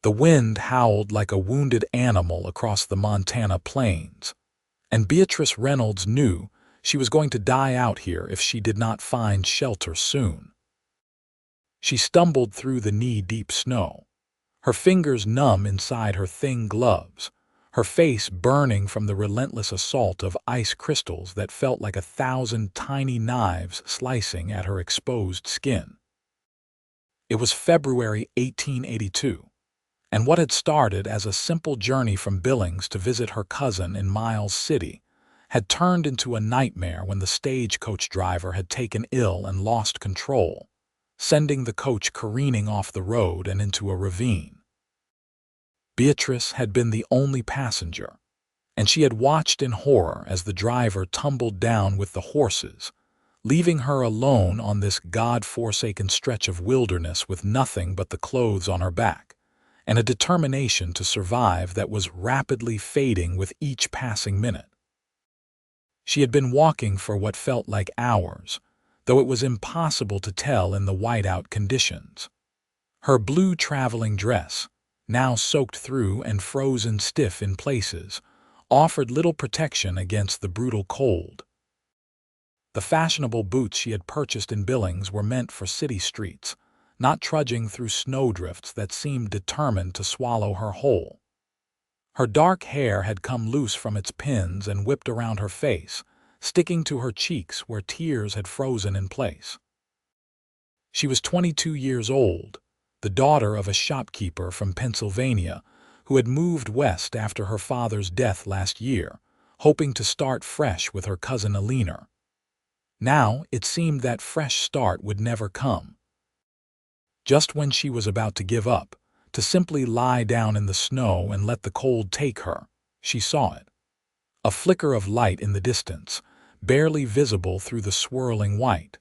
The wind howled like a wounded animal across the Montana plains, and Beatrice Reynolds knew she was going to die out here if she did not find shelter soon. She stumbled through the knee-deep snow, her fingers numb inside her thin gloves, her face burning from the relentless assault of ice crystals that felt like 1,000 tiny knives slicing at her exposed skin. It was February 1882, and what had started as a simple journey from Billings to visit her cousin in Miles City had turned into a nightmare when the stagecoach driver had taken ill and lost control, sending the coach careening off the road and into a ravine. Beatrice had been the only passenger, and she had watched in horror as the driver tumbled down with the horses, leaving her alone on this God-forsaken stretch of wilderness with nothing but the clothes on her back, and a determination to survive that was rapidly fading with each passing minute. She had been walking for what felt like hours, though it was impossible to tell in the whiteout conditions. Her blue traveling dress, now soaked through and frozen stiff in places, offered little protection against the brutal cold. The fashionable boots she had purchased in Billings were meant for city streets, not trudging through snowdrifts that seemed determined to swallow her whole. Her dark hair had come loose from its pins and whipped around her face, sticking to her cheeks where tears had frozen in place. She was 22 years old, the daughter of a shopkeeper from Pennsylvania who had moved west after her father's death last year, hoping to start fresh with her cousin Alina. Now it seemed that fresh start would never come. Just when she was about to give up, to simply lie down in the snow and let the cold take her, she saw it. A flicker of light in the distance, barely visible through the swirling white.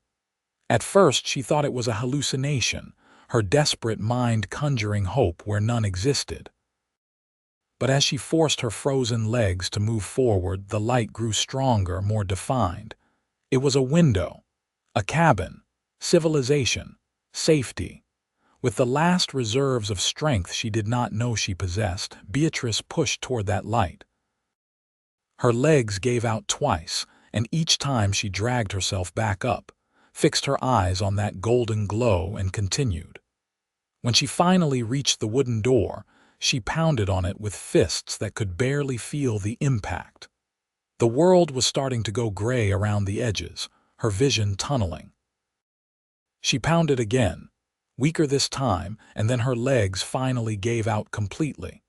At first she thought it was a hallucination, her desperate mind conjuring hope where none existed. But as she forced her frozen legs to move forward, the light grew stronger, more defined. It was a window, a cabin, civilization, safety. With the last reserves of strength she did not know she possessed, Beatrice pushed toward that light. Her legs gave out twice, and each time she dragged herself back up, fixed her eyes on that golden glow, and continued. When she finally reached the wooden door, she pounded on it with fists that could barely feel the impact. The world was starting to go gray around the edges, her vision tunneling. She pounded again, weaker this time, and then her legs finally gave out completely.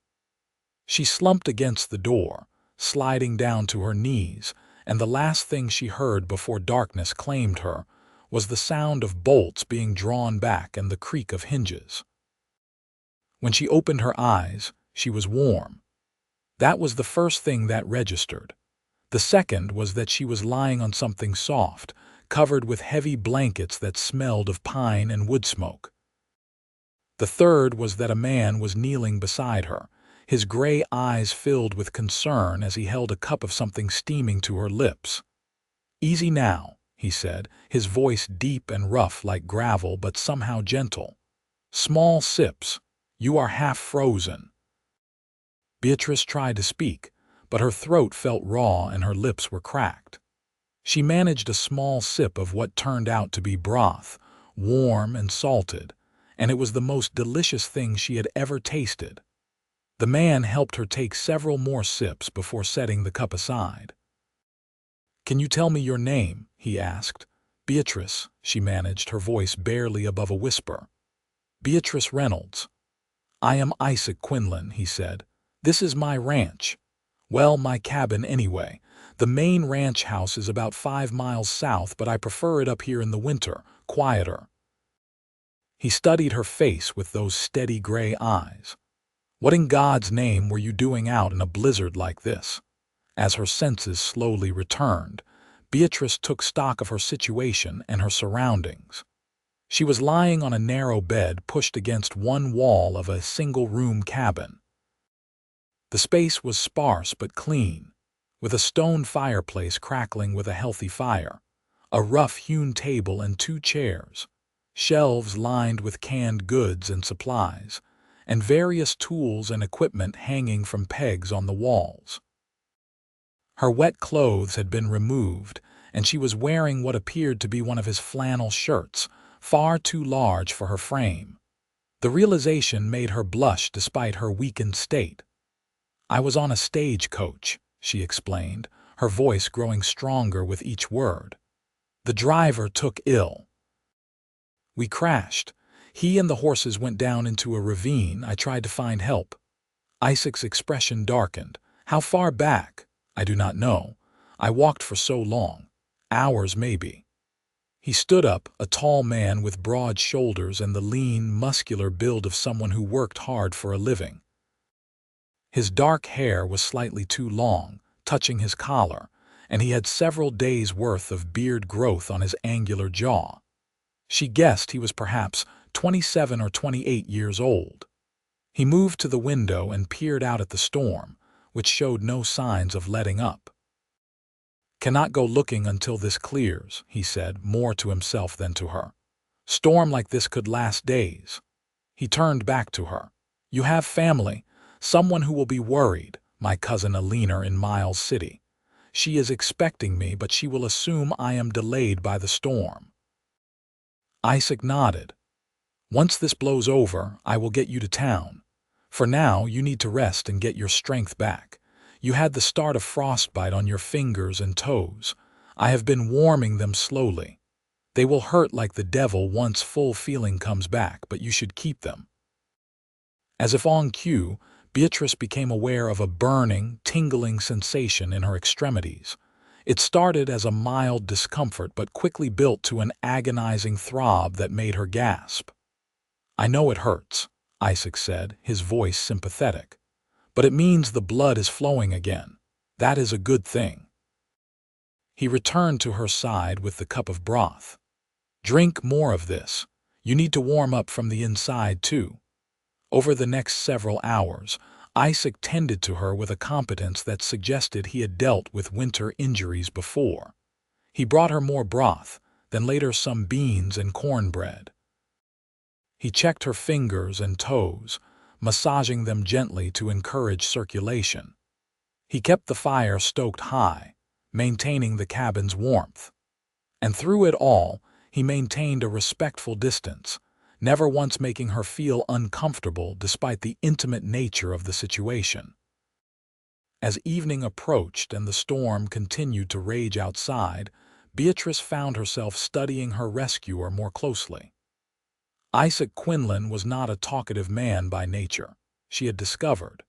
She slumped against the door, sliding down to her knees, and the last thing she heard before darkness claimed her was the sound of bolts being drawn back and the creak of hinges. When she opened her eyes, she was warm. That was the first thing that registered. The second was that she was lying on something soft, covered with heavy blankets that smelled of pine and wood smoke. The third was that a man was kneeling beside her, his gray eyes filled with concern as he held a cup of something steaming to her lips. "Easy now," he said, his voice deep and rough like gravel but somehow gentle. "Small sips. You are half frozen." Beatrice tried to speak, but her throat felt raw and her lips were cracked. She managed a small sip of what turned out to be broth, warm and salted, and it was the most delicious thing she had ever tasted. The man helped her take several more sips before setting the cup aside. "Can you tell me your name?" he asked. "Beatrice," she managed, her voice barely above a whisper. "Beatrice Reynolds." "I am Isaac Quinlan," he said. "This is my ranch. Well, my cabin anyway. The main ranch house is about 5 miles south, but I prefer it up here in the winter, quieter." He studied her face with those steady gray eyes. "What in God's name were you doing out in a blizzard like this?" As her senses slowly returned, Beatrice took stock of her situation and her surroundings. She was lying on a narrow bed pushed against one wall of a single-room cabin. The space was sparse but clean, with a stone fireplace crackling with a healthy fire, a rough-hewn table and 2 chairs, shelves lined with canned goods and supplies, and various tools and equipment hanging from pegs on the walls. Her wet clothes had been removed, and she was wearing what appeared to be one of his flannel shirts, far too large for her frame. The realization made her blush despite her weakened state. "I was on a stagecoach," she explained, her voice growing stronger with each word. "The driver took ill. We crashed. He and the horses went down into a ravine. I tried to find help." Isaac's expression darkened. "How far back?" "I do not know. I walked for so long. Hours, maybe." He stood up, a tall man with broad shoulders and the lean, muscular build of someone who worked hard for a living. His dark hair was slightly too long, touching his collar, and he had several days' worth of beard growth on his angular jaw. She guessed he was perhaps 27 or 28 years old. He moved to the window and peered out at the storm, which showed no signs of letting up. "Cannot go looking until this clears," he said, more to himself than to her. "Storm like this could last days." He turned back to her. "You have family, someone who will be worried, my cousin Alina in Miles City. She is expecting me, but she will assume I am delayed by the storm." Isaac nodded. "Once this blows over, I will get you to town. For now, you need to rest and get your strength back. You had the start of frostbite on your fingers and toes. I have been warming them slowly. They will hurt like the devil once full feeling comes back, but you should keep them." As if on cue, Beatrice became aware of a burning, tingling sensation in her extremities. It started as a mild discomfort but quickly built to an agonizing throb that made her gasp. "I know it hurts," Isaac said, his voice sympathetic. "But it means the blood is flowing again. That is a good thing." He returned to her side with the cup of broth. "Drink more of this. You need to warm up from the inside, too." Over the next several hours, Isaac tended to her with a competence that suggested he had dealt with winter injuries before. He brought her more broth, then later some beans and cornbread. He checked her fingers and toes, massaging them gently to encourage circulation. He kept the fire stoked high, maintaining the cabin's warmth. And through it all, he maintained a respectful distance, never once making her feel uncomfortable despite the intimate nature of the situation. As evening approached and the storm continued to rage outside, Beatrice found herself studying her rescuer more closely. Isaac Quinlan was not a talkative man by nature, she had discovered.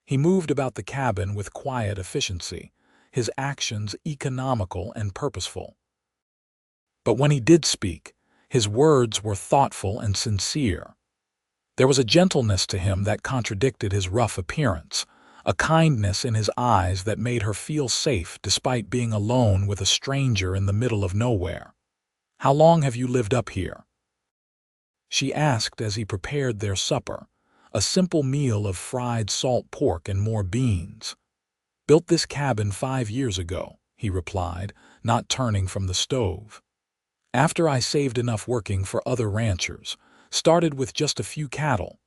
He moved about the cabin with quiet efficiency, his actions economical and purposeful. But when he did speak, his words were thoughtful and sincere. There was a gentleness to him that contradicted his rough appearance, a kindness in his eyes that made her feel safe despite being alone with a stranger in the middle of nowhere. "How long have you lived up here?" she asked as he prepared their supper, a simple meal of fried salt pork and more beans. "Built this cabin 5 years ago," he replied, not turning from the stove. "After I saved enough working for other ranchers, started with just a few cattle.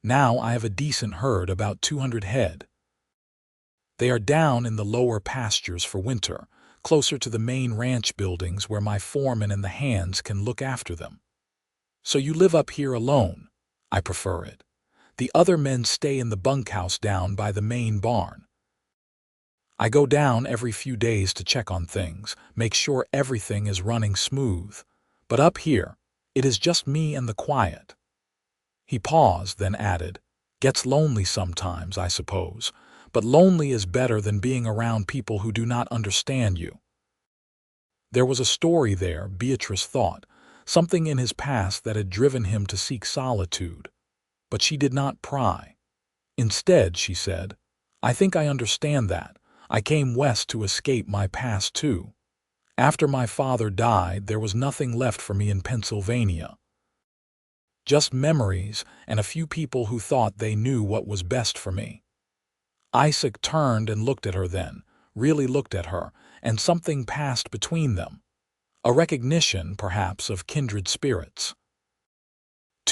Now I have a decent herd, about 200 head. They are down in the lower pastures for winter, closer to the main ranch buildings where my foreman and the hands can look after them." "So you live up here alone?" "I prefer it. The other men stay in the bunkhouse down by the main barn. I go down every few days to check on things, make sure everything is running smooth. But up here, it is just me and the quiet." He paused, then added, "Gets lonely sometimes, I suppose, but lonely is better than being around people who do not understand you." There was a story there, Beatrice thought, something in his past that had driven him to seek solitude. But she did not pry. Instead, she said, "I think I understand that. I came west to escape my past too. After my father died, there was nothing left for me in Pennsylvania. Just memories and a few people who thought they knew what was best for me." Isaac turned and looked at her then, really looked at her, and something passed between them. A recognition, perhaps, of kindred spirits.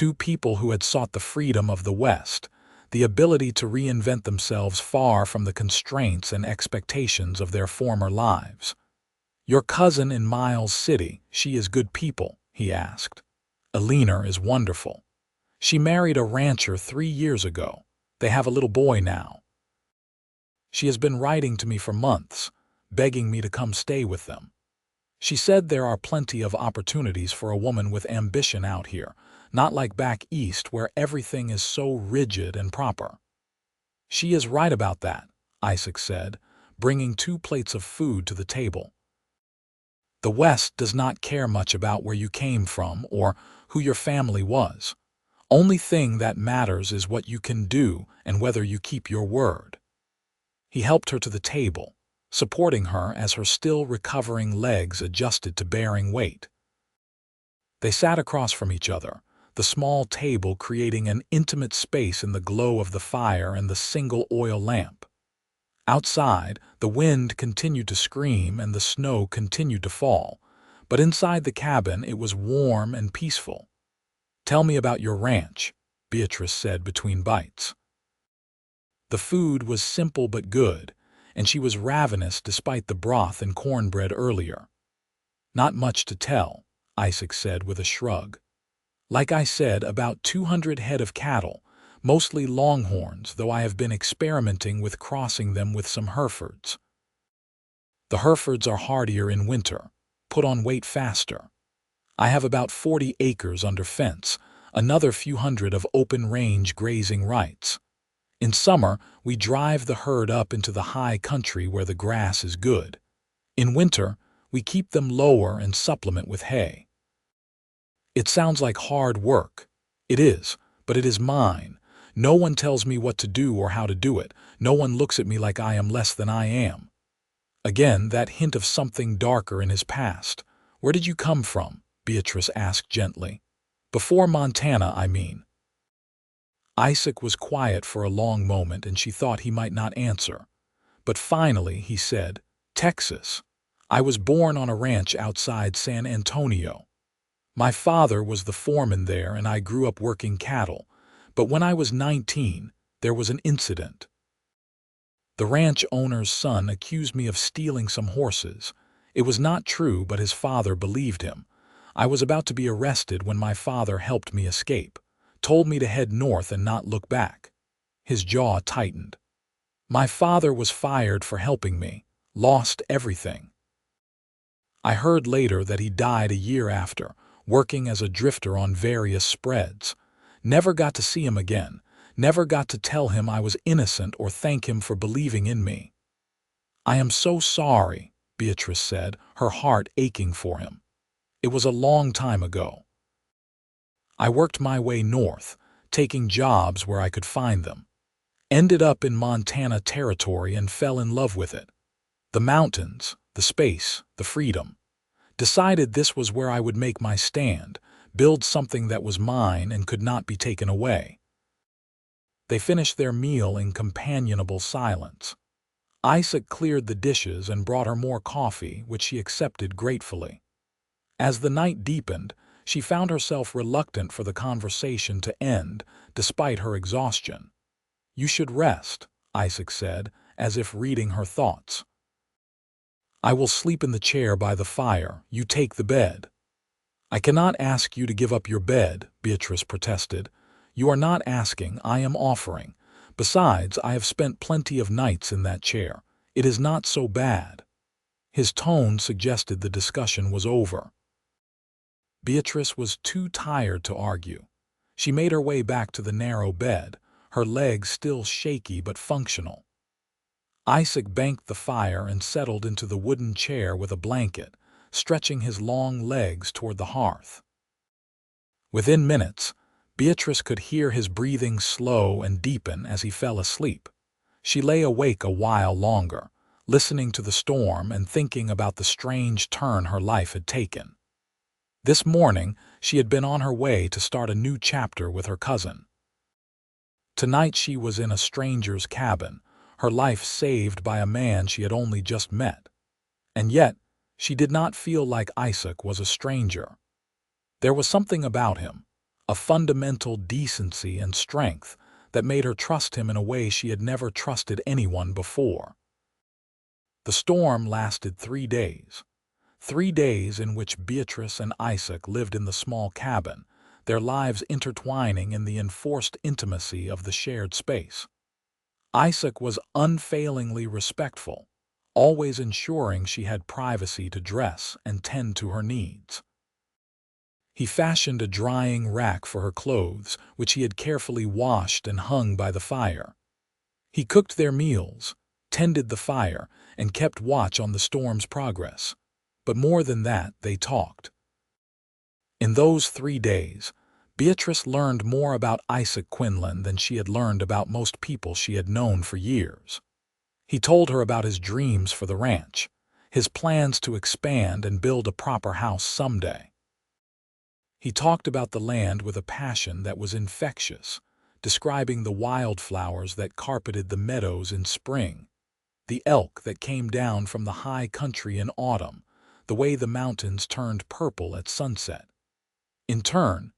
Two people who had sought the freedom of the West, the ability to reinvent themselves far from the constraints and expectations of their former lives. "Your cousin in Miles City, she is good people?" he asked. "Eleanor is wonderful. She married a rancher 3 years ago. They have a little boy now. She has been writing to me for months, begging me to come stay with them. She said there are plenty of opportunities for a woman with ambition out here, not like back east where everything is so rigid and proper." "She is right about that," Isaac said, bringing 2 plates of food to the table. "The West does not care much about where you came from or who your family was. Only thing that matters is what you can do and whether you keep your word." He helped her to the table, supporting her as her still recovering legs adjusted to bearing weight. They sat across from each other, the small table creating an intimate space in the glow of the fire and the single oil lamp. Outside, the wind continued to scream and the snow continued to fall, but inside the cabin it was warm and peaceful. "Tell me about your ranch," Beatrice said between bites. The food was simple but good, and she was ravenous despite the broth and cornbread earlier. "Not much to tell," Isaac said with a shrug. "Like I said, about 200 head of cattle, mostly longhorns, though I have been experimenting with crossing them with some Herefords. The Herefords are hardier in winter, put on weight faster. I have about 40 acres under fence, another few hundred of open-range grazing rights. In summer, we drive the herd up into the high country where the grass is good. In winter, we keep them lower and supplement with hay." "It sounds like hard work." "It is, but it is mine. No one tells me what to do or how to do it. No one looks at me like I am less than I am." Again, that hint of something darker in his past. "Where did you come from?" Beatrice asked gently. "Before Montana, I mean." Isaac was quiet for a long moment and she thought he might not answer. But finally he said, "Texas. I was born on a ranch outside San Antonio. My father was the foreman there and I grew up working cattle, but when I was 19, there was an incident. The ranch owner's son accused me of stealing some horses. It was not true, but his father believed him. I was about to be arrested when my father helped me escape, told me to head north and not look back." His jaw tightened. "My father was fired for helping me, lost everything. I heard later that he died a year after, working as a drifter on various spreads. Never got to see him again, never got to tell him I was innocent or thank him for believing in me." "I am so sorry," Beatrice said, her heart aching for him. "It was a long time ago. I worked my way north, taking jobs where I could find them. Ended up in Montana territory and fell in love with it. The mountains, the space, the freedom. Decided this was where I would make my stand, build something that was mine and could not be taken away." They finished their meal in companionable silence. Isaac cleared the dishes and brought her more coffee, which she accepted gratefully. As the night deepened, she found herself reluctant for the conversation to end, despite her exhaustion. "You should rest," Isaac said, as if reading her thoughts. "I will sleep in the chair by the fire. You take the bed." "I cannot ask you to give up your bed," Beatrice protested. "You are not asking, I am offering. Besides, I have spent plenty of nights in that chair. It is not so bad." His tone suggested the discussion was over. Beatrice was too tired to argue. She made her way back to the narrow bed, her legs still shaky but functional. Isaac banked the fire and settled into the wooden chair with a blanket, stretching his long legs toward the hearth. Within minutes, Beatrice could hear his breathing slow and deepen as he fell asleep. She lay awake a while longer, listening to the storm and thinking about the strange turn her life had taken. This morning, she had been on her way to start a new chapter with her cousin. Tonight she was in a stranger's cabin, her life saved by a man she had only just met. And yet, she did not feel like Isaac was a stranger. There was something about him, a fundamental decency and strength that made her trust him in a way she had never trusted anyone before. The storm lasted 3 days. 3 days in which Beatrice and Isaac lived in the small cabin, their lives intertwining in the enforced intimacy of the shared space. Isaac was unfailingly respectful, always ensuring she had privacy to dress and tend to her needs. He fashioned a drying rack for her clothes, which he had carefully washed and hung by the fire. He cooked their meals, tended the fire, and kept watch on the storm's progress. But more than that, they talked. In those 3 days, Beatrice learned more about Isaac Quinlan than she had learned about most people she had known for years. He told her about his dreams for the ranch, his plans to expand and build a proper house someday. He talked about the land with a passion that was infectious, describing the wildflowers that carpeted the meadows in spring, the elk that came down from the high country in autumn, the way the mountains turned purple at sunset. In turn,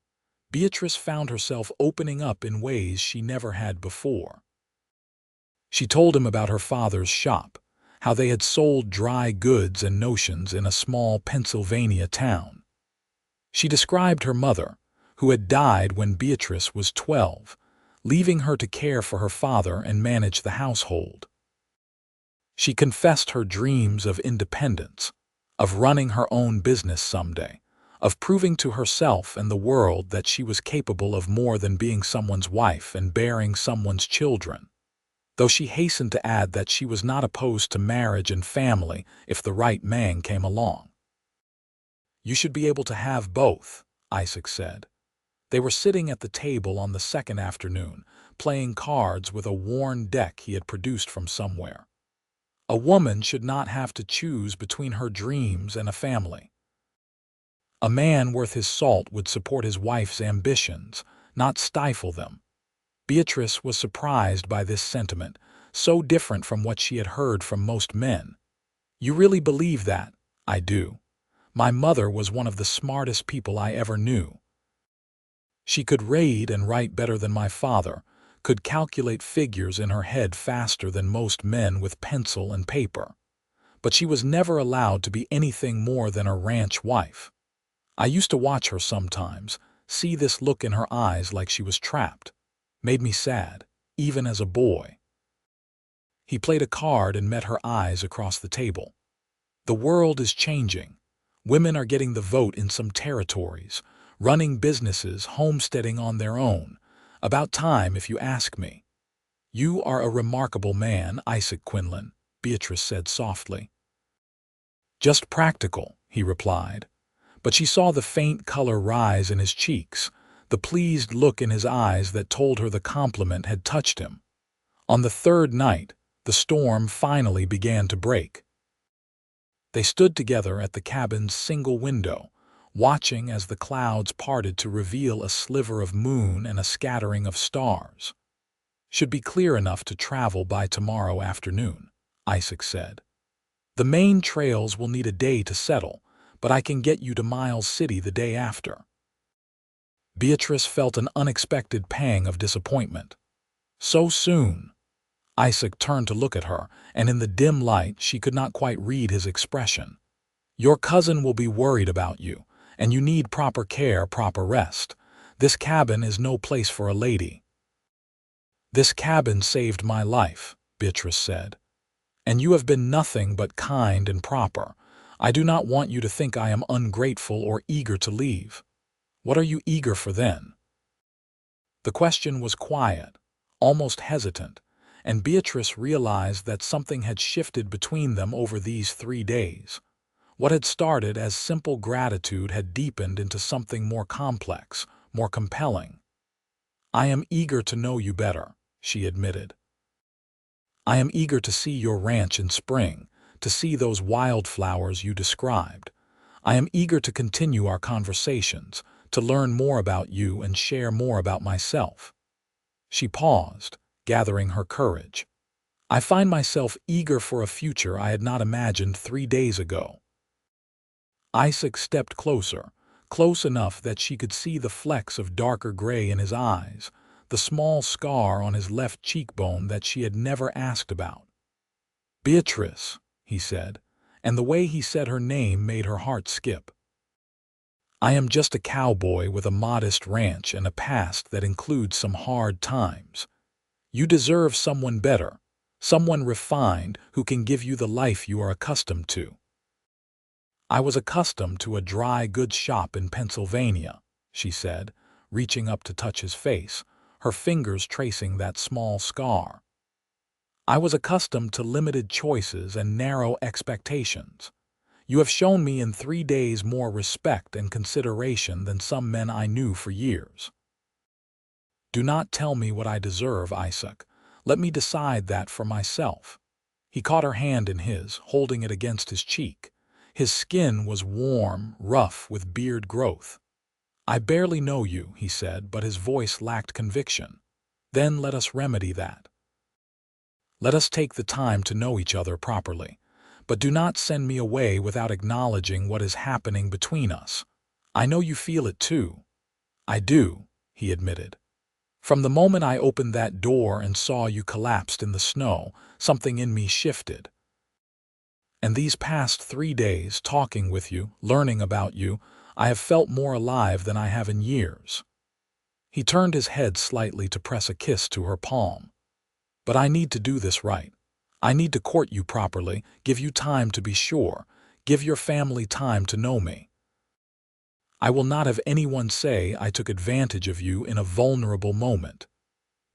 Beatrice found herself opening up in ways she never had before. She told him about her father's shop, how they had sold dry goods and notions in a small Pennsylvania town. She described her mother, who had died when Beatrice was 12, leaving her to care for her father and manage the household. She confessed her dreams of independence, of running her own business someday, of proving to herself and the world that she was capable of more than being someone's wife and bearing someone's children, though she hastened to add that she was not opposed to marriage and family if the right man came along. "You should be able to have both," Isaac said. They were sitting at the table on the second afternoon, playing cards with a worn deck he had produced from somewhere. A woman should not have to choose between her dreams and a family. A man worth his salt would support his wife's ambitions, not stifle them. Beatrice was surprised by this sentiment, so different from what she had heard from most men. "You really believe that?" "I do. My mother was one of the smartest people I ever knew. She could read and write better than my father, could calculate figures in her head faster than most men with pencil and paper. But she was never allowed to be anything more than a ranch wife. I used to watch her sometimes, see this look in her eyes like she was trapped. Made me sad, even as a boy." He played a card and met her eyes across the table. "The world is changing. Women are getting the vote in some territories, running businesses, homesteading on their own. About time, if you ask me." "You are a remarkable man, Isaac Quinlan," Beatrice said softly. "Just practical," he replied. But she saw the faint color rise in his cheeks, the pleased look in his eyes that told her the compliment had touched him. On the third night, the storm finally began to break. They stood together at the cabin's single window, watching as the clouds parted to reveal a sliver of moon and a scattering of stars. "Should be clear enough to travel by tomorrow afternoon," Isaac said. "The main trails will need a day to settle, but I can get you to Miles City the day after." Beatrice felt an unexpected pang of disappointment. So soon? Isaac turned to look at her, and in the dim light she could not quite read his expression. "Your cousin will be worried about you, and you need proper care, proper rest. This cabin is no place for a lady." "This cabin saved my life," Beatrice said. "And you have been nothing but kind and proper. I do not want you to think I am ungrateful or eager to leave." "What are you eager for then?" The question was quiet, almost hesitant, and Beatrice realized that something had shifted between them over these 3 days. What had started as simple gratitude had deepened into something more complex, more compelling. "I am eager to know you better," she admitted. "I am eager to see your ranch in spring, to see those wildflowers you described. I am eager to continue our conversations, to learn more about you and share more about myself." She paused, gathering her courage. "I find myself eager for a future I had not imagined 3 days ago." Isaac stepped closer, close enough that she could see the flecks of darker gray in his eyes, the small scar on his left cheekbone that she had never asked about. "Beatrice," he said, and the way he said her name made her heart skip. "I am just a cowboy with a modest ranch and a past that includes some hard times. You deserve someone better, someone refined who can give you the life you are accustomed to." "I was accustomed to a dry goods shop in Pennsylvania," she said, reaching up to touch his face, her fingers tracing that small scar. "I was accustomed to limited choices and narrow expectations. You have shown me in 3 days more respect and consideration than some men I knew for years." "Do not tell me what I deserve, Isaac. Let me decide that for myself." He caught her hand in his, holding it against his cheek. His skin was warm, rough with beard growth. "I barely know you," he said, but his voice lacked conviction. "Then let us remedy that. Let us take the time to know each other properly. But do not send me away without acknowledging what is happening between us. I know you feel it too." "I do," he admitted. "From the moment I opened that door and saw you collapsed in the snow, something in me shifted. And these past 3 days, talking with you, learning about you, I have felt more alive than I have in years." He turned his head slightly to press a kiss to her palm. "But I need to do this right. I need to court you properly, give you time to be sure, give your family time to know me. I will not have anyone say I took advantage of you in a vulnerable moment."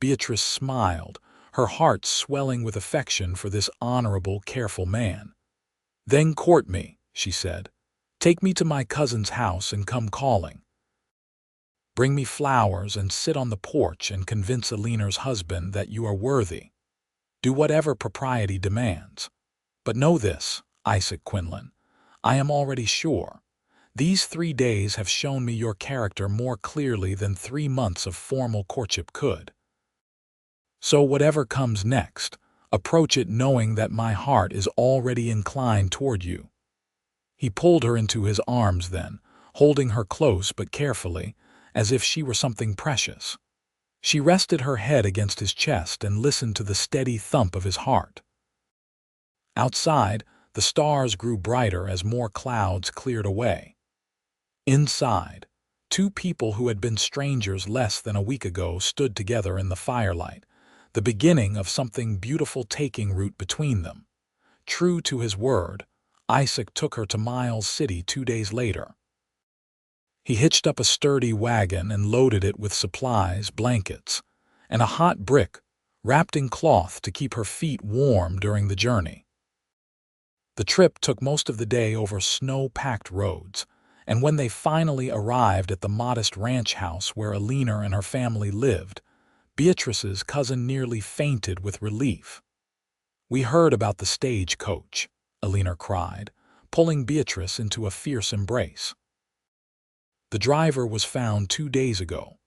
Beatrice smiled, her heart swelling with affection for this honorable, careful man. "Then court me," she said. "Take me to my cousin's house and come calling. Bring me flowers and sit on the porch and convince Alina's husband that you are worthy. Do whatever propriety demands. But know this, Isaac Quinlan, I am already sure. These 3 days have shown me your character more clearly than 3 months of formal courtship could. So whatever comes next, approach it knowing that my heart is already inclined toward you." He pulled her into his arms then, holding her close but carefully, as if she were something precious. She rested her head against his chest and listened to the steady thump of his heart. Outside, the stars grew brighter as more clouds cleared away. Inside, 2 people who had been strangers less than a week ago stood together in the firelight, the beginning of something beautiful taking root between them. True to his word, Isaac took her to Miles City 2 days later. He hitched up a sturdy wagon and loaded it with supplies, blankets, and a hot brick wrapped in cloth to keep her feet warm during the journey. The trip took most of the day over snow-packed roads, and when they finally arrived at the modest ranch house where Alina and her family lived, Beatrice's cousin nearly fainted with relief. "We heard about the stagecoach," Alina cried, pulling Beatrice into a fierce embrace. "The driver was found 2 days ago.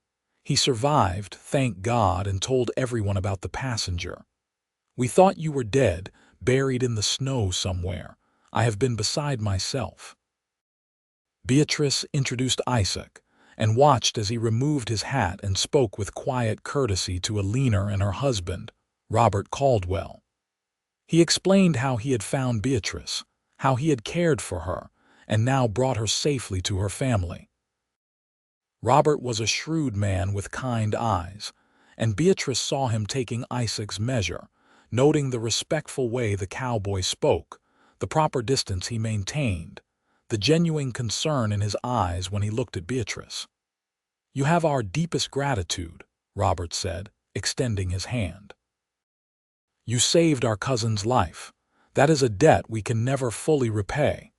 He survived, thank God, and told everyone about the passenger. We thought you were dead, buried in the snow somewhere. I have been beside myself." Beatrice introduced Isaac and watched as he removed his hat and spoke with quiet courtesy to Alina and her husband, Robert Caldwell. He explained how he had found Beatrice, how he had cared for her, and now brought her safely to her family. Robert was a shrewd man with kind eyes, and Beatrice saw him taking Isaac's measure, noting the respectful way the cowboy spoke, the proper distance he maintained, the genuine concern in his eyes when he looked at Beatrice. "You have our deepest gratitude," Robert said, extending his hand. "You saved our cousin's life. That is a debt we can never fully repay."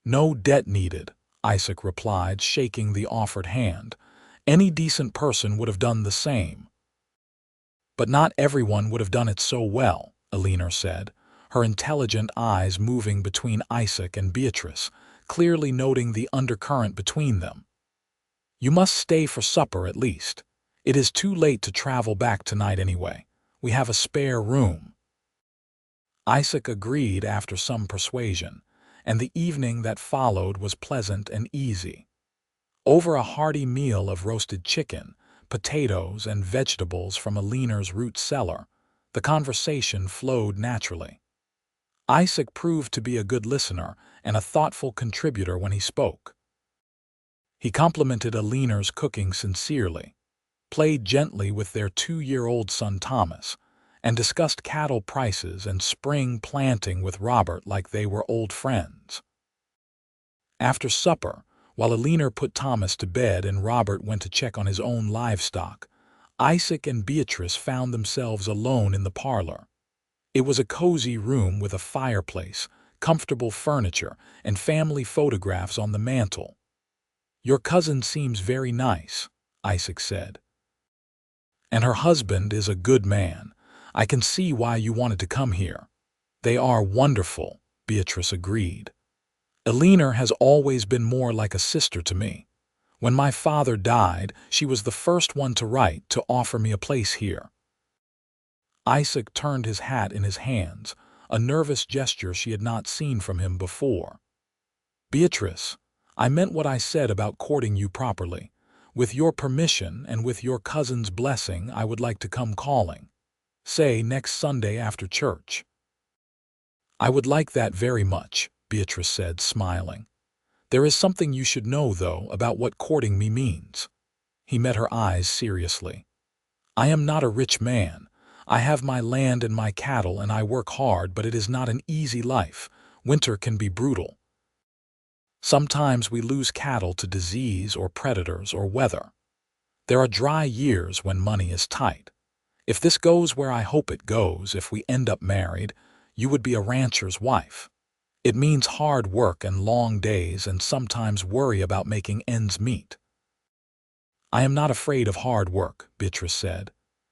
"No debt needed," Isaac replied, shaking the offered hand. "Any decent person would have done the same." "But not everyone would have done it so well," Alina said, her intelligent eyes moving between Isaac and Beatrice, clearly noting the undercurrent between them. "You must stay for supper at least. It is too late to travel back tonight anyway. We have a spare room." Isaac agreed after some persuasion, and the evening that followed was pleasant and easy. Over a hearty meal of roasted chicken, potatoes, and vegetables from Alina's root cellar, the conversation flowed naturally. Isaac proved to be a good listener and a thoughtful contributor when he spoke. He complimented Alina's cooking sincerely, played gently with their 2-year-old son Thomas, and discussed cattle prices and spring planting with Robert like they were old friends. After supper, while Alina put Thomas to bed and Robert went to check on his own livestock, Isaac and Beatrice found themselves alone in the parlor. It was a cozy room with a fireplace, comfortable furniture, and family photographs on the mantel. "Your cousin seems very nice," Isaac said. "And her husband is a good man. I can see why you wanted to come here." "They are wonderful," Beatrice agreed. "Alina has always been more like a sister to me. When my father died, she was the first one to write to offer me a place here." Isaac turned his hat in his hands, a nervous gesture she had not seen from him before. "Beatrice, I meant what I said about courting you properly. With your permission and with your cousin's blessing, I would like to come calling. Say next Sunday after church." "I would like that very much," Beatrice said, smiling. "There is something you should know, though, about what courting me means." He met her eyes seriously. "I am not a rich man. I have my land and my cattle, and I work hard, but it is not an easy life. Winter can be brutal. Sometimes we lose cattle to disease or predators or weather. There are dry years when money is tight. If this goes where I hope it goes, if we end up married, you would be a rancher's wife. It means hard work and long days and sometimes worry about making ends meet." "I am not afraid of hard work," Beatrice said,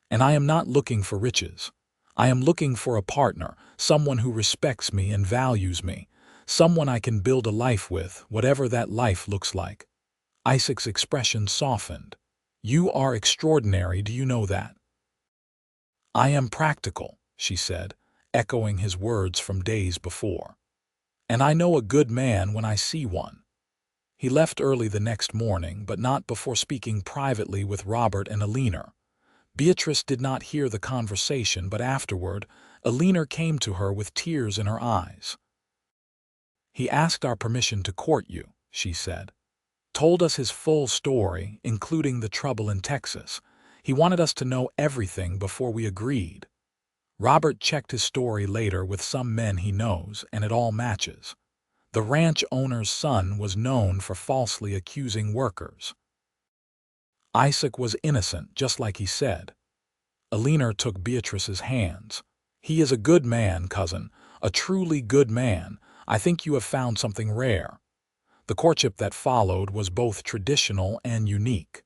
"and I am not looking for riches. I am looking for a partner, someone who respects me and values me, someone I can build a life with, whatever that life looks like." Isaac's expression softened. "You are extraordinary, do you know that?" "I am practical," she said, echoing his words from days before. "And I know a good man when I see one." He left early the next morning, but not before speaking privately with Robert and Alina. Beatrice did not hear the conversation, but afterward, Alina came to her with tears in her eyes. "He asked our permission to court you," she said. "Told us his full story, including the trouble in Texas. He wanted us to know everything before we agreed. Robert checked his story later with some men he knows, and it all matches. The ranch owner's son was known for falsely accusing workers. Isaac was innocent, just like he said." Alina took Beatrice's hands. "He is a good man, cousin, a truly good man. I think you have found something rare." The courtship that followed was both traditional and unique.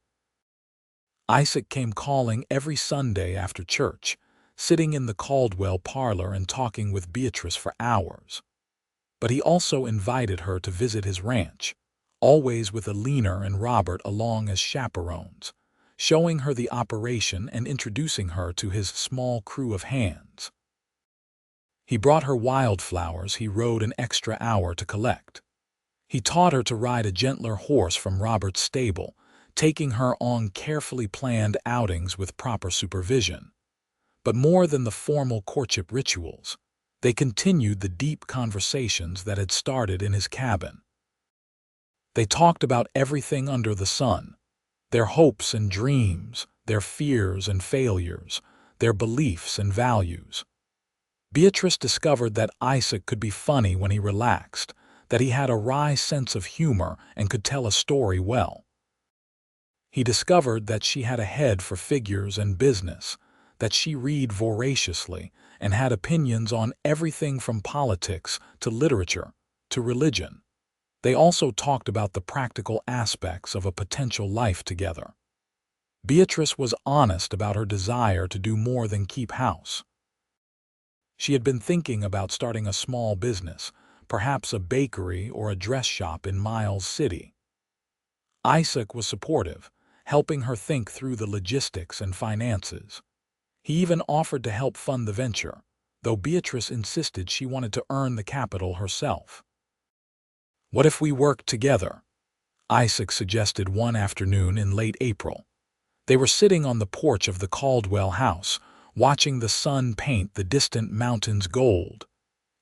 Isaac came calling every Sunday after church, sitting in the Caldwell parlor and talking with Beatrice for hours. But he also invited her to visit his ranch, always with Alina and Robert along as chaperones, showing her the operation and introducing her to his small crew of hands. He brought her wildflowers he rode an extra hour to collect. He taught her to ride a gentler horse from Robert's stable, taking her on carefully planned outings with proper supervision. But more than the formal courtship rituals, they continued the deep conversations that had started in his cabin. They talked about everything under the sun, their hopes and dreams, their fears and failures, their beliefs and values. Beatrice discovered that Isaac could be funny when he relaxed, that he had a wry sense of humor and could tell a story well. He discovered that she had a head for figures and business, that she read voraciously and had opinions on everything from politics to literature to religion. They also talked about the practical aspects of a potential life together. Beatrice was honest about her desire to do more than keep house. She had been thinking about starting a small business, perhaps a bakery or a dress shop in Miles City. Isaac was supportive, helping her think through the logistics and finances. He even offered to help fund the venture, though Beatrice insisted she wanted to earn the capital herself. "What if we worked together?" Isaac suggested one afternoon in late April. They were sitting on the porch of the Caldwell house, watching the sun paint the distant mountains gold.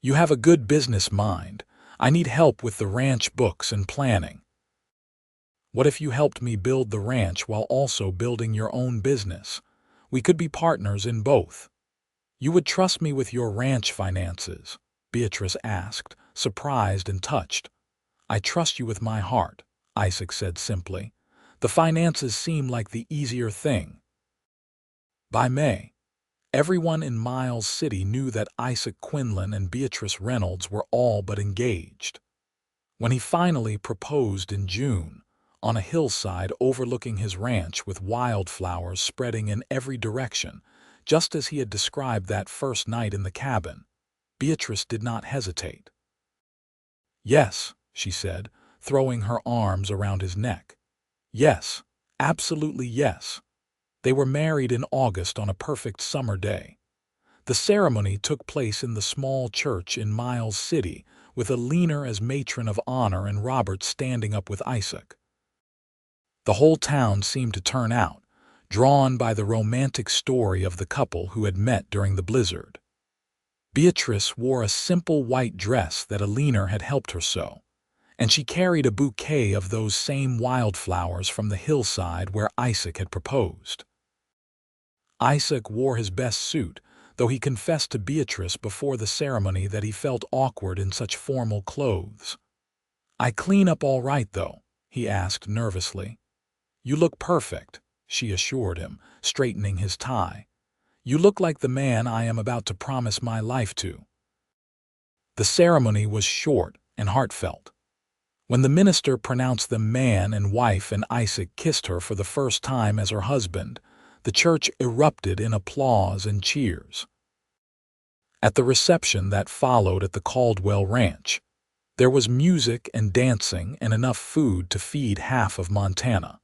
"You have a good business mind. I need help with the ranch books and planning." "What if you helped me build the ranch while also building your own business? We could be partners in both." "You would trust me with your ranch finances?" Beatrice asked, surprised and touched. "I trust you with my heart," Isaac said simply. "The finances seem like the easier thing." By May, everyone in Miles City knew that Isaac Quinlan and Beatrice Reynolds were all but engaged. When he finally proposed in June, on a hillside overlooking his ranch with wildflowers spreading in every direction, just as he had described that first night in the cabin, Beatrice did not hesitate. "Yes," she said, throwing her arms around his neck. "Yes, absolutely yes." They were married in August on a perfect summer day. The ceremony took place in the small church in Miles City, with Alina as matron of honor and Robert standing up with Isaac. The whole town seemed to turn out, drawn by the romantic story of the couple who had met during the blizzard. Beatrice wore a simple white dress that Alina had helped her sew, and she carried a bouquet of those same wildflowers from the hillside where Isaac had proposed. Isaac wore his best suit, though he confessed to Beatrice before the ceremony that he felt awkward in such formal clothes. "I clean up all right, though?" he asked nervously. "You look perfect," she assured him, straightening his tie. "You look like the man I am about to promise my life to." The ceremony was short and heartfelt. When the minister pronounced them man and wife and Isaac kissed her for the first time as her husband, the church erupted in applause and cheers. At the reception that followed at the Caldwell Ranch, there was music and dancing and enough food to feed half of Montana.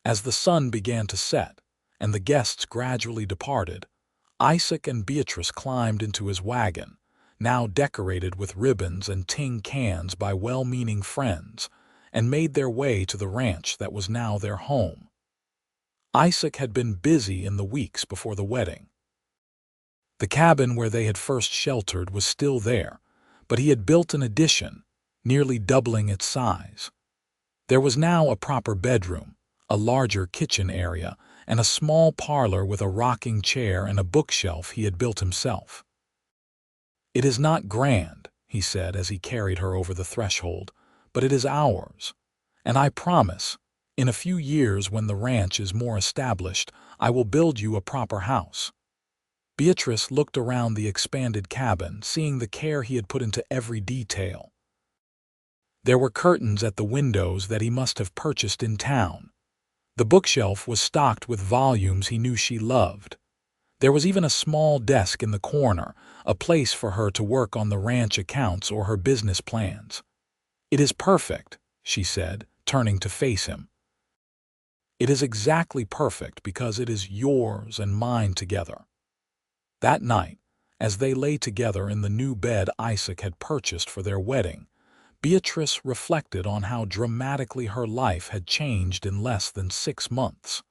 As the sun began to set and the guests gradually departed, Isaac and Beatrice climbed into his wagon, now decorated with ribbons and tin cans by well-meaning friends, and made their way to the ranch that was now their home. Isaac had been busy in the weeks before the wedding. The cabin where they had first sheltered was still there, but he had built an addition, nearly doubling its size. There was now a proper bedroom, a larger kitchen area, and a small parlor with a rocking chair and a bookshelf he had built himself. "It is not grand," he said as he carried her over the threshold, "but it is ours. And I promise, in a few years when the ranch is more established, I will build you a proper house." Beatrice looked around the expanded cabin, seeing the care he had put into every detail. There were curtains at the windows that he must have purchased in town. The bookshelf was stocked with volumes he knew she loved. There was even a small desk in the corner, a place for her to work on the ranch accounts or her business plans. "It is perfect," she said, turning to face him. "It is exactly perfect because it is yours and mine together." That night, as they lay together in the new bed Isaac had purchased for their wedding, Beatrice reflected on how dramatically her life had changed in less than 6 months.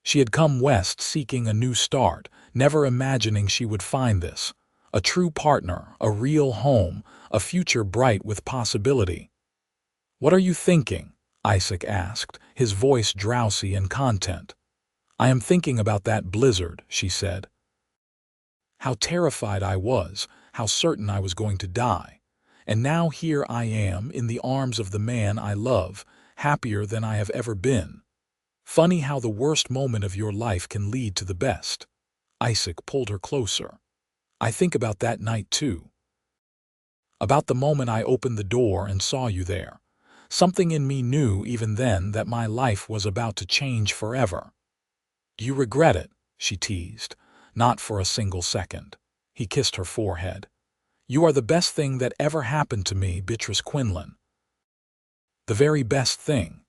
She had come west seeking a new start, never imagining she would find this: a true partner, a real home, a future bright with possibility. "What are you thinking?" Isaac asked, his voice drowsy and content. "I am thinking about that blizzard," she said. "How terrified I was, how certain I was going to die. And now here I am in the arms of the man I love, happier than I have ever been. Funny how the worst moment of your life can lead to the best." Isaac pulled her closer. "I think about that night too. About the moment I opened the door and saw you there. Something in me knew even then that my life was about to change forever." "Do you regret it?" she teased. "Not for a single second." He kissed her forehead. "You are the best thing that ever happened to me, Beatrice Quinlan. The very best thing."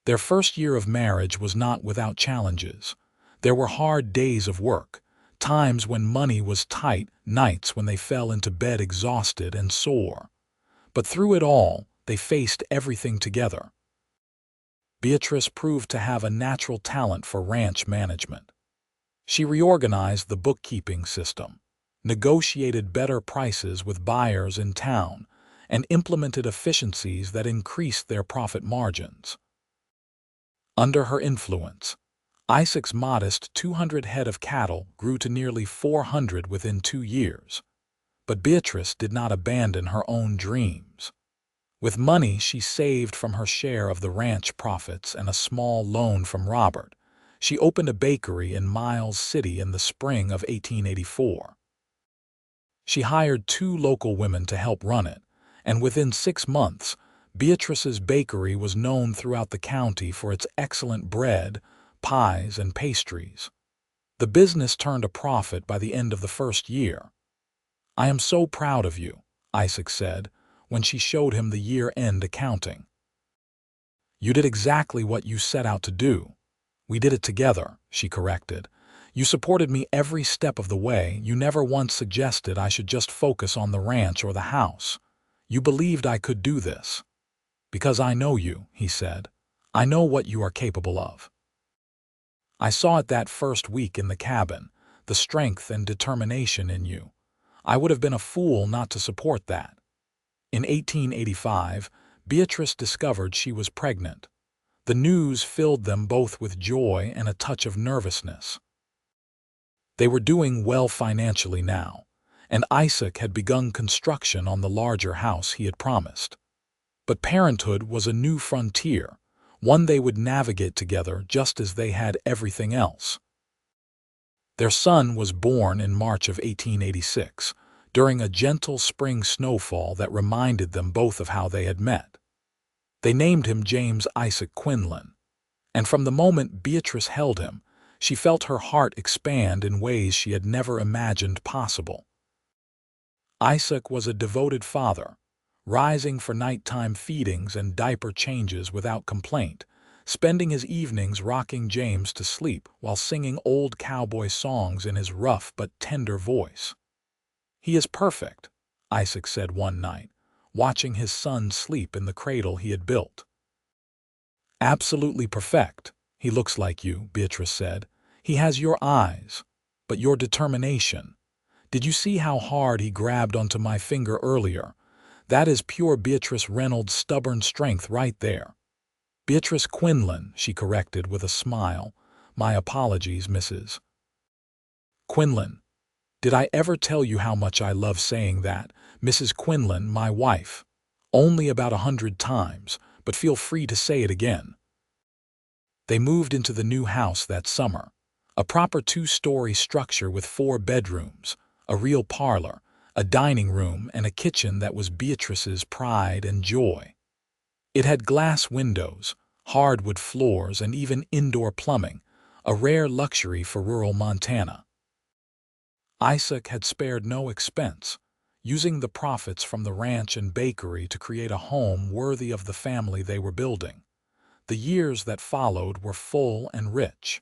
Their first year of marriage was not without challenges. There were hard days of work, times when money was tight, nights when they fell into bed exhausted and sore. But through it all, they faced everything together. Beatrice proved to have a natural talent for ranch management. She reorganized the bookkeeping system, negotiated better prices with buyers in town, and implemented efficiencies that increased their profit margins. Under her influence, Isaac's modest 200 head of cattle grew to nearly 400 within 2 years. But Beatrice did not abandon her own dreams. With money she saved from her share of the ranch profits and a small loan from Robert, she opened a bakery in Miles City in the spring of 1884. She hired 2 local women to help run it, and within 6 months, Beatrice's bakery was known throughout the county for its excellent bread, pies, and pastries. The business turned a profit by the end of the first year. "I am so proud of you," Isaac said, when she showed him the year-end accounting. "You did exactly what you set out to do." "We did it together," she corrected. "You supported me every step of the way. You never once suggested I should just focus on the ranch or the house. You believed I could do this." "Because I know you," he said. "I know what you are capable of." "I saw it that first week in the cabin, the strength and determination in you. I would have been a fool not to support that." In 1885, Beatrice discovered she was pregnant. The news filled them both with joy and a touch of nervousness. They were doing well financially now, and Isaac had begun construction on the larger house he had promised. But parenthood was a new frontier, one they would navigate together just as they had everything else. Their son was born in March of 1886, during a gentle spring snowfall that reminded them both of how they had met. They named him James Isaac Quinlan, and from the moment Beatrice held him, she felt her heart expand in ways she had never imagined possible. Isaac was a devoted father, rising for nighttime feedings and diaper changes without complaint, spending his evenings rocking James to sleep while singing old cowboy songs in his rough but tender voice. "He is perfect," Isaac said one night, watching his son sleep in the cradle he had built. "Absolutely perfect. He looks like you," Beatrice said. "He has your eyes, but your determination. Did you see how hard he grabbed onto my finger earlier? That is pure Beatrice Reynolds' stubborn strength right there." "Beatrice Quinlan," she corrected with a smile. "My apologies, Mrs. Quinlan. Did I ever tell you how much I love saying that? Mrs. Quinlan, my wife. Only about 100 times, but feel free to say it again." They moved into the new house that summer, a proper 2-story structure with 4 bedrooms, a real parlor, a dining room, and a kitchen that was Beatrice's pride and joy. It had glass windows, hardwood floors, and even indoor plumbing, a rare luxury for rural Montana. Isaac had spared no expense, using the profits from the ranch and bakery to create a home worthy of the family they were building. The years that followed were full and rich.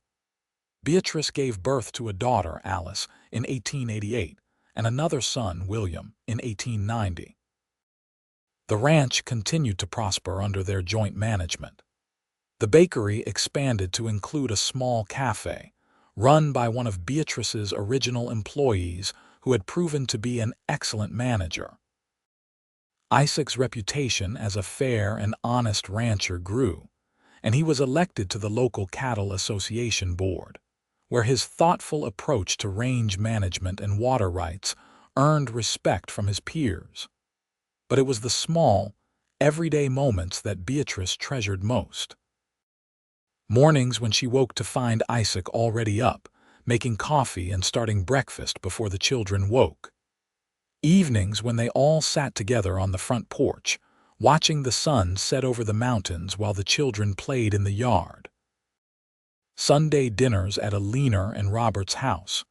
Beatrice gave birth to a daughter, Alice, in 1888, and another son, William, in 1890. The ranch continued to prosper under their joint management. The bakery expanded to include a small cafe, run by one of Beatrice's original employees who had proven to be an excellent manager. Isaac's reputation as a fair and honest rancher grew, and he was elected to the local cattle association board, where his thoughtful approach to range management and water rights earned respect from his peers. But it was the small, everyday moments that Beatrice treasured most. Mornings when she woke to find Isaac already up, making coffee and starting breakfast before the children woke. Evenings when they all sat together on the front porch, watching the sun set over the mountains while the children played in the yard. Sunday dinners at Alina and Robert's house,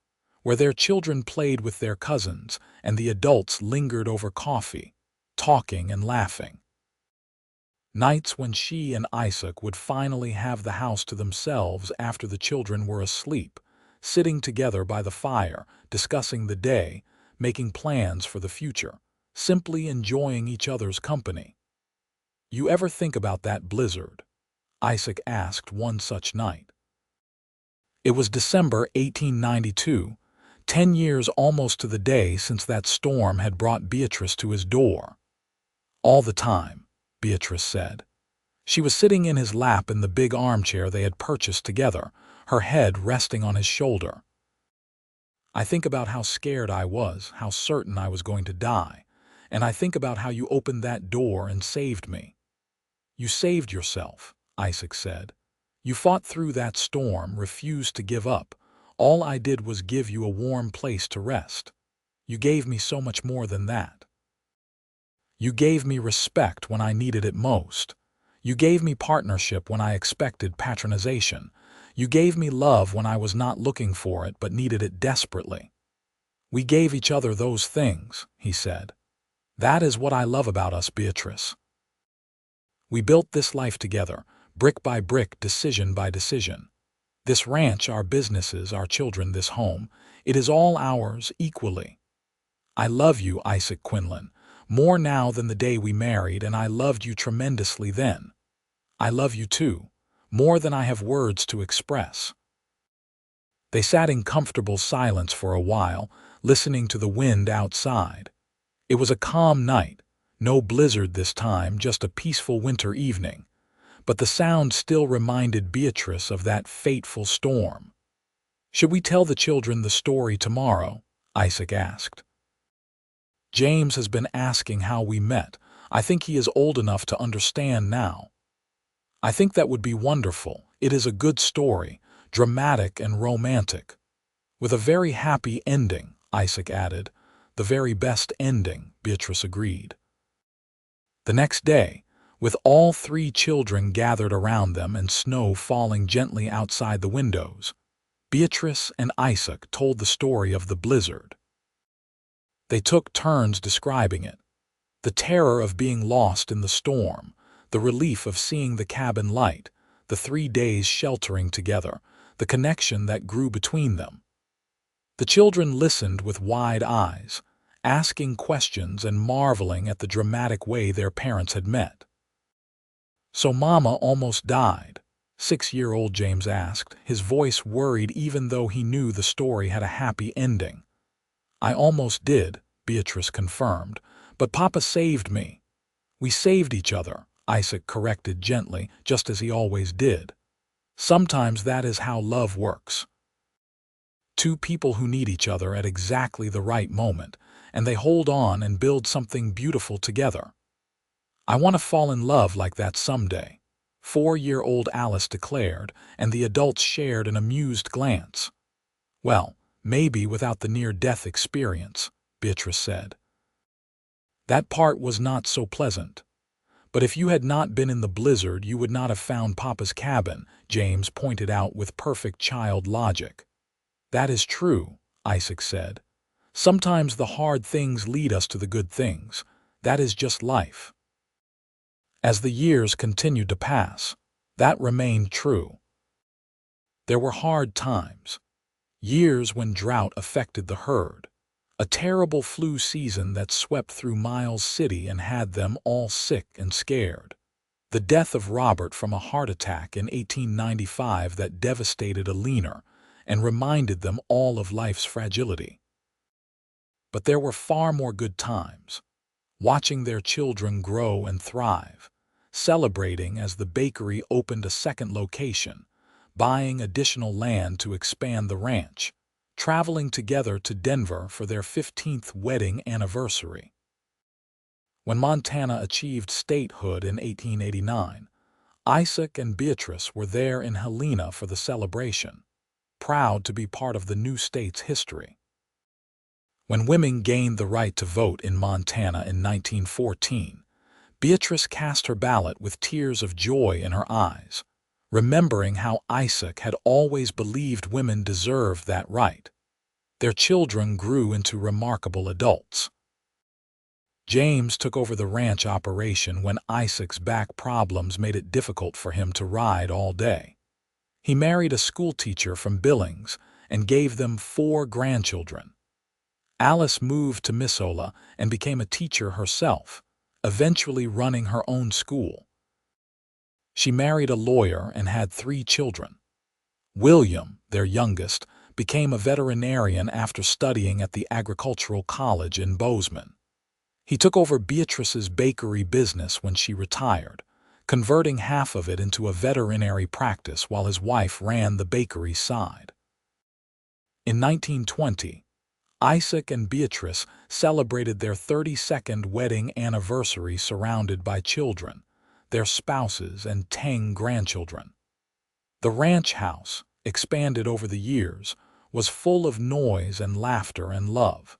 where their children played with their cousins and the adults lingered over coffee, talking and laughing. Nights when she and Isaac would finally have the house to themselves after the children were asleep, sitting together by the fire, discussing the day, making plans for the future, simply enjoying each other's company. You ever think about that blizzard? Isaac asked one such night. It was December 1892, 10 years almost to the day since that storm had brought Beatrice to his door. All the time, Beatrice said. She was sitting in his lap in the big armchair they had purchased together, her head resting on his shoulder. I think about how scared I was, how certain I was going to die, and I think about how you opened that door and saved me. You saved yourself, Isaac said. You fought through that storm, refused to give up. All I did was give you a warm place to rest. You gave me so much more than that. You gave me respect when I needed it most. You gave me partnership when I expected patronization. You gave me love when I was not looking for it but needed it desperately. We gave each other those things, he said. That is what I love about us, Beatrice. We built this life together, brick by brick, decision by decision. This ranch, our businesses, our children, this home, it is all ours equally. I love you, Isaac Quinlan, more now than the day we married, and I loved you tremendously then. I love you too, more than I have words to express. They sat in comfortable silence for a while, listening to the wind outside. It was a calm night, no blizzard this time, just a peaceful winter evening. But the sound still reminded Beatrice of that fateful storm. Should we tell the children the story tomorrow? Isaac asked. James has been asking how we met. I think he is old enough to understand now. I think that would be wonderful. It is a good story, dramatic and romantic. With a very happy ending, Isaac added. The very best ending, Beatrice agreed. The next day, with all three children gathered around them and snow falling gently outside the windows, Beatrice and Isaac told the story of the blizzard. They took turns describing it. The terror of being lost in the storm, the relief of seeing the cabin light, the 3 days sheltering together, the connection that grew between them. The children listened with wide eyes, asking questions and marveling at the dramatic way their parents had met. So Mama almost died? 6-year-old James asked, his voice worried even though he knew the story had a happy ending. I almost did, Beatrice confirmed, but Papa saved me. We saved each other, Isaac corrected gently, just as he always did. Sometimes that is how love works. Two people who need each other at exactly the right moment, and they hold on and build something beautiful together. I want to fall in love like that someday, 4-year-old Alice declared, and the adults shared an amused glance. Well, maybe without the near-death experience, Beatrice said. That part was not so pleasant. But if you had not been in the blizzard, you would not have found Papa's cabin, James pointed out with perfect child logic. That is true, Isaac said. Sometimes the hard things lead us to the good things. That is just life. As the years continued to pass, that remained true. There were hard times. Years when drought affected the herd. A terrible flu season that swept through Miles City and had them all sick and scared. The death of Robert from a heart attack in 1895 that devastated Alina and reminded them all of life's fragility. But there were far more good times. Watching their children grow and thrive. Celebrating as the bakery opened a second location. Buying additional land to expand the ranch. Traveling together to Denver for their 15th wedding anniversary. When Montana achieved statehood in 1889, Isaac and Beatrice were there in Helena for the celebration, proud to be part of the new state's history. When women gained the right to vote in Montana in 1914, Beatrice cast her ballot with tears of joy in her eyes, remembering how Isaac had always believed women deserved that right. Their children grew into remarkable adults. James took over the ranch operation when Isaac's back problems made it difficult for him to ride all day. He married a schoolteacher from Billings and gave them 4 grandchildren. Alice moved to Missoula and became a teacher herself, eventually running her own school. She married a lawyer and had 3 children. William, their youngest, became a veterinarian after studying at the Agricultural College in Bozeman. He took over Beatrice's bakery business when she retired, converting half of it into a veterinary practice while his wife ran the bakery side. In 1920, Isaac and Beatrice celebrated their 32nd wedding anniversary surrounded by children, their spouses, and 10 grandchildren. The ranch house, expanded over the years, was full of noise and laughter and love.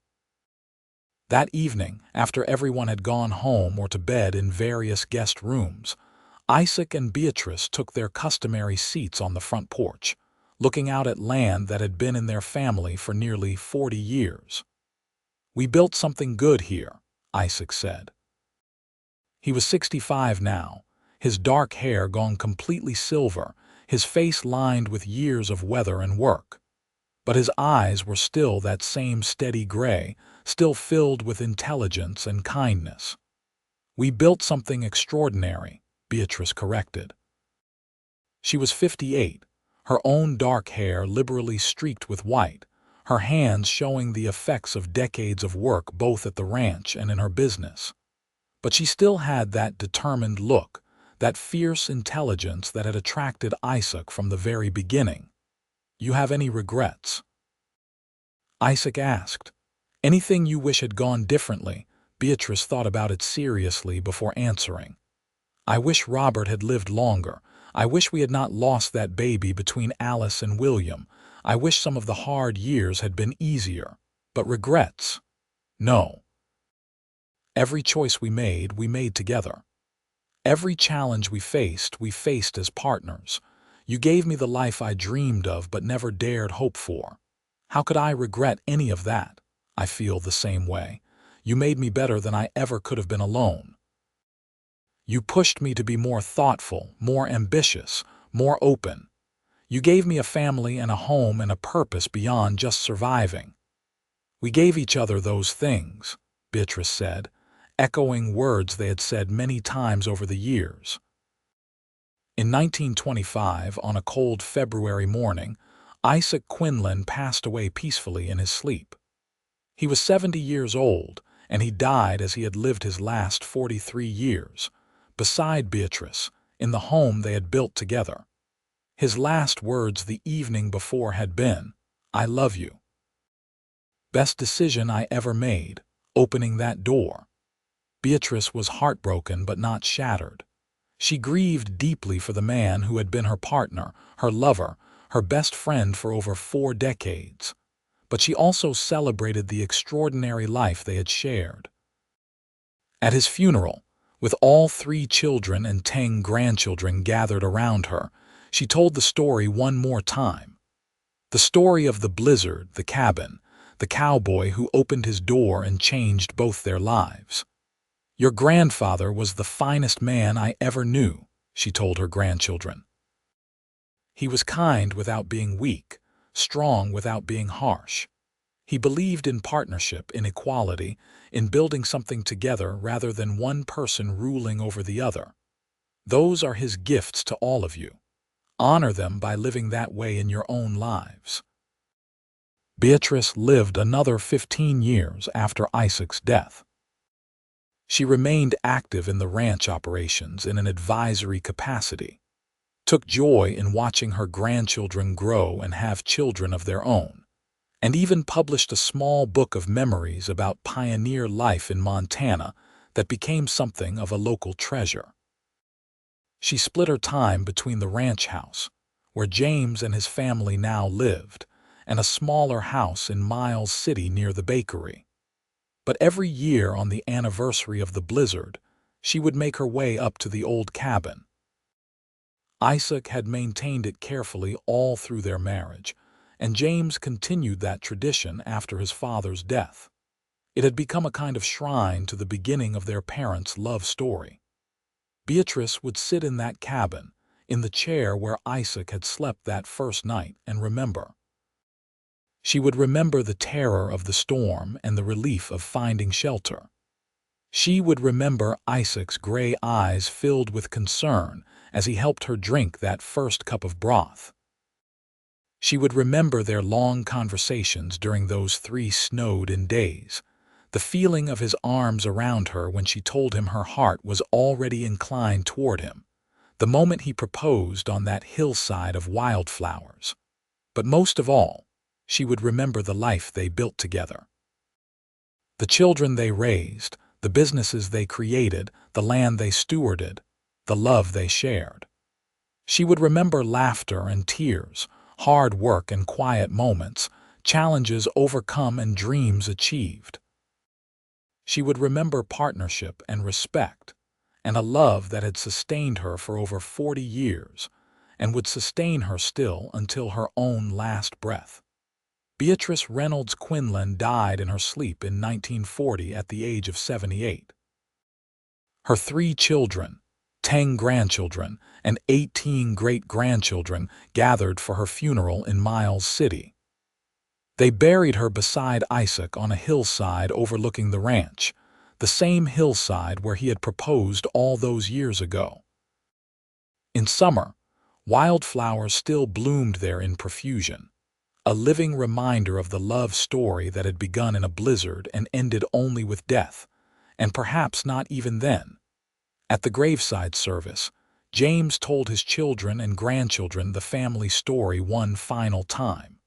That evening, after everyone had gone home or to bed in various guest rooms, Isaac and Beatrice took their customary seats on the front porch, looking out at land that had been in their family for nearly 40 years. "We built something good here," Isaac said. He was 65 now, his dark hair gone completely silver, his face lined with years of weather and work. But his eyes were still that same steady gray, still filled with intelligence and kindness. "We built something extraordinary," Beatrice corrected. She was 58, her own dark hair liberally streaked with white, her hands showing the effects of decades of work both at the ranch and in her business. But she still had that determined look, that fierce intelligence that had attracted Isaac from the very beginning. "You have any regrets?" Isaac asked. "Anything you wish had gone differently?" Beatrice thought about it seriously before answering. "I wish Robert had lived longer. I wish we had not lost that baby between Alice and William. I wish some of the hard years had been easier. But regrets? No. Every choice we made together. Every challenge we faced as partners. You gave me the life I dreamed of but never dared hope for. How could I regret any of that? I feel the same way. You made me better than I ever could have been alone. You pushed me to be more thoughtful, more ambitious, more open. You gave me a family and a home and a purpose beyond just surviving." "We gave each other those things," Beatrice said, echoing words they had said many times over the years. In 1925, on a cold February morning, Isaac Quinlan passed away peacefully in his sleep. He was 70 years old, and he died as he had lived his last 43 years, beside Beatrice, in the home they had built together. His last words the evening before had been, "I love you." Best decision I ever made, opening that door. Beatrice was heartbroken but not shattered. She grieved deeply for the man who had been her partner, her lover, her best friend for over 4 decades. But she also celebrated the extraordinary life they had shared. At his funeral, with all 3 children and 10 grandchildren gathered around her, she told the story one more time. The story of the blizzard, the cabin, the cowboy who opened his door and changed both their lives. "Your grandfather was the finest man I ever knew," she told her grandchildren. "He was kind without being weak, strong without being harsh. He believed in partnership, in equality, in building something together rather than one person ruling over the other. Those are his gifts to all of you. Honor them by living that way in your own lives." Beatrice lived another 15 years after Isaac's death. She remained active in the ranch operations in an advisory capacity, took joy in watching her grandchildren grow and have children of their own, and even published a small book of memories about pioneer life in Montana that became something of a local treasure. She split her time between the ranch house, where James and his family now lived, and a smaller house in Miles City near the bakery. But every year on the anniversary of the blizzard, she would make her way up to the old cabin. Isaac had maintained it carefully all through their marriage, and James continued that tradition after his father's death. It had become a kind of shrine to the beginning of their parents' love story. Beatrice would sit in that cabin, in the chair where Isaac had slept that first night, and remember. She would remember the terror of the storm and the relief of finding shelter. She would remember Isaac's gray eyes filled with concern as he helped her drink that first cup of broth. She would remember their long conversations during those 3 snowed-in days, the feeling of his arms around her when she told him her heart was already inclined toward him, the moment he proposed on that hillside of wildflowers. But most of all, she would remember the life they built together. The children they raised, the businesses they created, the land they stewarded, the love they shared. She would remember laughter and tears, hard work and quiet moments, challenges overcome and dreams achieved. She would remember partnership and respect, and a love that had sustained her for over 40 years, and would sustain her still until her own last breath. Beatrice Reynolds Quinlan died in her sleep in 1940 at the age of 78. Her 3 children, 10 grandchildren, and 18 great-grandchildren gathered for her funeral in Miles City. They buried her beside Isaac on a hillside overlooking the ranch, the same hillside where he had proposed all those years ago. In summer, wildflowers still bloomed there in profusion, a living reminder of the love story that had begun in a blizzard and ended only with death, and perhaps not even then. At the graveside service, James told his children and grandchildren the family story one final time.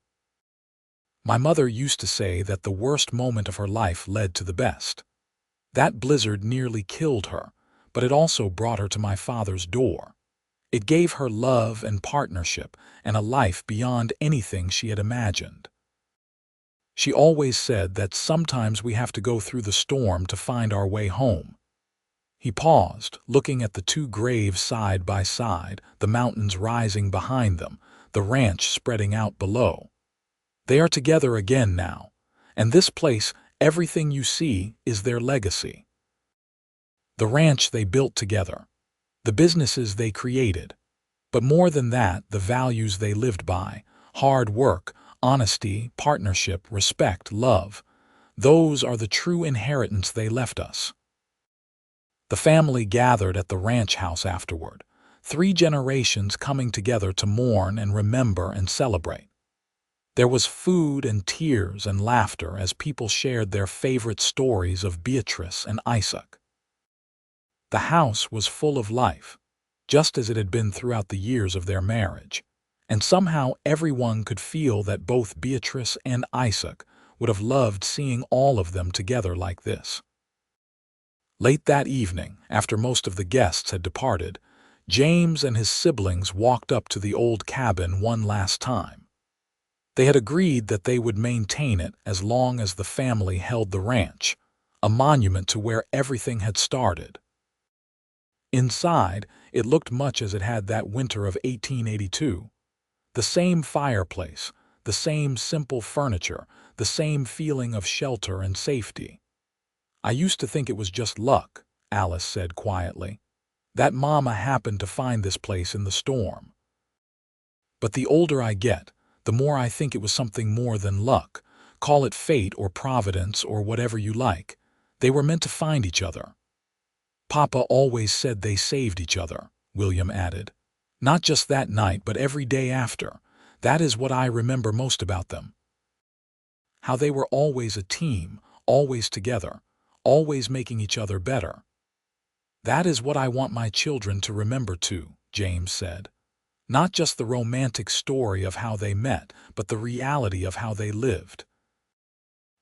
"My mother used to say that the worst moment of her life led to the best. That blizzard nearly killed her, but it also brought her to my father's door. It gave her love and partnership and a life beyond anything she had imagined. She always said that sometimes we have to go through the storm to find our way home." He paused, looking at the 2 graves side by side, the mountains rising behind them, the ranch spreading out below. "They are together again now, and this place, everything you see, is their legacy. The ranch they built together, the businesses they created, but more than that, the values they lived by, hard work, honesty, partnership, respect, love. Those are the true inheritance they left us." The family gathered at the ranch house afterward, 3 generations coming together to mourn and remember and celebrate. There was food and tears and laughter as people shared their favorite stories of Beatrice and Isaac. The house was full of life, just as it had been throughout the years of their marriage, and somehow everyone could feel that both Beatrice and Isaac would have loved seeing all of them together like this. Late that evening, after most of the guests had departed, James and his siblings walked up to the old cabin one last time. They had agreed that they would maintain it as long as the family held the ranch, a monument to where everything had started. Inside, it looked much as it had that winter of 1882. The same fireplace, the same simple furniture, the same feeling of shelter and safety. "I used to think it was just luck," Alice said quietly, "that Mama happened to find this place in the storm. But the older I get, the more I think it was something more than luck. Call it fate or providence or whatever you like. They were meant to find each other." "Papa always said they saved each other," William added. "Not just that night, but every day after. That is what I remember most about them. How they were always a team, always together, always making each other better." "That is what I want my children to remember too," James said. "Not just the romantic story of how they met, but the reality of how they lived.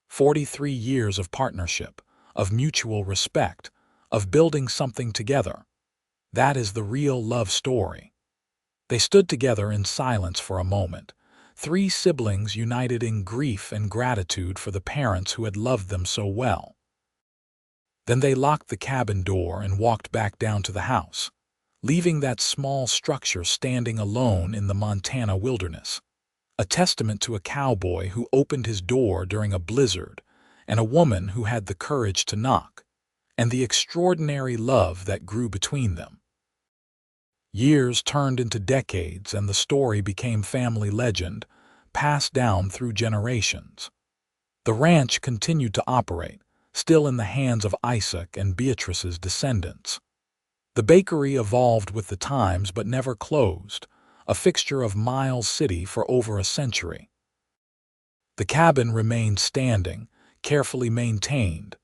43 years of partnership, of mutual respect, of building something together. That is the real love story." They stood together in silence for a moment, 3 siblings united in grief and gratitude for the parents who had loved them so well. Then they locked the cabin door and walked back down to the house, leaving that small structure standing alone in the Montana wilderness, a testament to a cowboy who opened his door during a blizzard, and a woman who had the courage to knock, and the extraordinary love that grew between them. Years turned into decades, and the story became family legend, passed down through generations. The ranch continued to operate, still in the hands of Isaac and Beatrice's descendants. The bakery evolved with the times but never closed, a fixture of Miles City for over a century. The cabin remained standing, carefully maintained,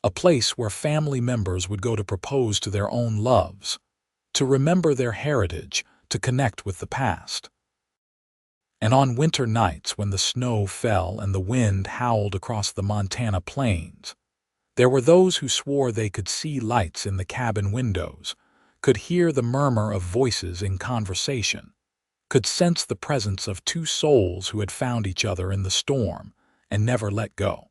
a place where family members would go to propose to their own loves, to remember their heritage, to connect with the past. And on winter nights when the snow fell and the wind howled across the Montana plains, there were those who swore they could see lights in the cabin windows, could hear the murmur of voices in conversation, could sense the presence of two souls who had found each other in the storm and never let go.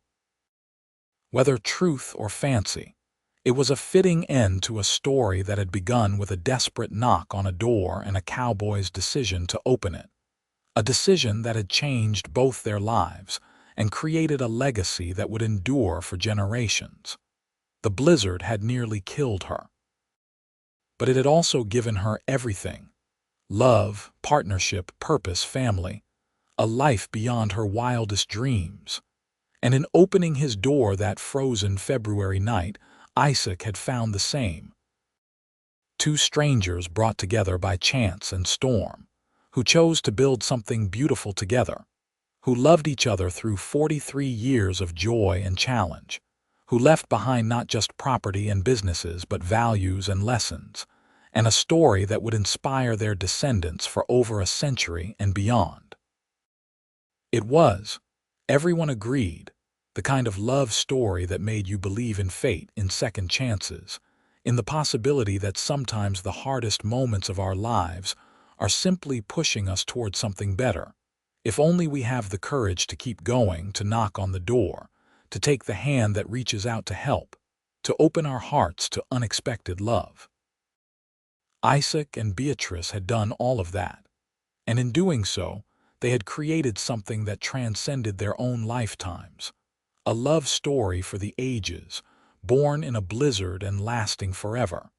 Whether truth or fancy, it was a fitting end to a story that had begun with a desperate knock on a door and a cowboy's decision to open it, a decision that had changed both their lives and created a legacy that would endure for generations. The blizzard had nearly killed her, but it had also given her everything: love, partnership, purpose, family, a life beyond her wildest dreams. And in opening his door that frozen February night, Isaac had found the same. Two strangers brought together by chance and storm, who chose to build something beautiful together, who loved each other through 43 years of joy and challenge, who left behind not just property and businesses but values and lessons, and a story that would inspire their descendants for over a century and beyond. It was, everyone agreed, the kind of love story that made you believe in fate, in second chances, in the possibility that sometimes the hardest moments of our lives are simply pushing us toward something better, if only we have the courage to keep going, to knock on the door, to take the hand that reaches out to help, to open our hearts to unexpected love. Isaac and Beatrice had done all of that, and in doing so, they had created something that transcended their own lifetimes, a love story for the ages, born in a blizzard and lasting forever.